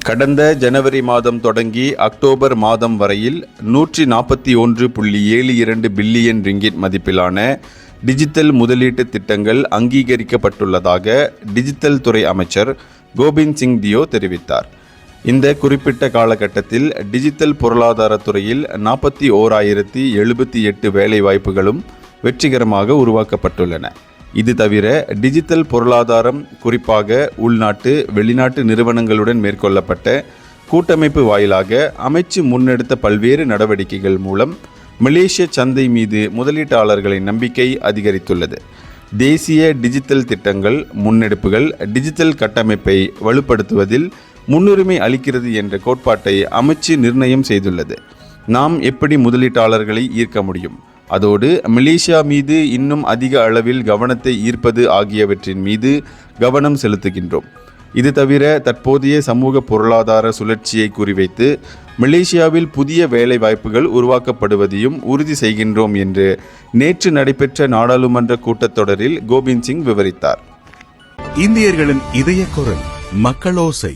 கடந்த ஜனவரி மாதம் தொடங்கி அக்டோபர் மாதம் வரையில் 141.72 பில்லியன் ரிங்கிட் மதிப்பிலான டிஜிட்டல் முதலீட்டு திட்டங்கள் அங்கீகரிக்கப்பட்டுள்ளதாக டிஜிட்டல் துறை அமைச்சர் கோபிந்த் சிங் தியோ தெரிவித்தார். இந்த குறிப்பிட்ட காலகட்டத்தில் டிஜிட்டல் பொருளாதாரத்துறையில் 41,078 வேலைவாய்ப்புகளும் வெற்றிகரமாக உருவாக்கப்பட்டுள்ளன. இது தவிர டிஜிட்டல் பொருளாதாரம் குறிப்பாக உள்நாட்டு வெளிநாட்டு நிறுவனங்களுடன் மேற்கொள்ளப்பட்ட கூட்டமைப்பு வாயிலாக அமைச்சு முன்னெடுத்த பல்வேறு நடவடிக்கைகள் மூலம் மலேசிய சந்தை மீது முதலீட்டாளர்களின் நம்பிக்கை அதிகரித்துள்ளது. தேசிய டிஜிட்டல் திட்டங்கள் முன்னெடுப்புகள் டிஜிட்டல் கட்டமைப்பை வலுப்படுத்துவதில் முன்னுரிமை அளிக்கிறது என்ற கோட்பாட்டை அமைச்சு நிர்ணயம் செய்துள்ளது. நாம் எப்படி முதலீட்டாளர்களை ஈர்க்க முடியும், அதோடு மலேசியா மீது இன்னும் அதிக அளவில் கவனத்தை ஈர்ப்பது ஆகியவற்றின் மீது கவனம் செலுத்துகின்றோம். இது தவிர தற்போதைய சமூக பொருளாதார சுழற்சியை குறிவைத்து மலேசியாவில் புதிய வேலை வாய்ப்புகள் உருவாக்கப்படுவதையும் உறுதி செய்கின்றோம் என்று நேற்று நடைபெற்ற நாடாளுமன்ற கூட்டத்தொடரில் கோபிந்த் சிங் விவரித்தார். இந்தியர்களின் இதய குரல் மக்களோசை.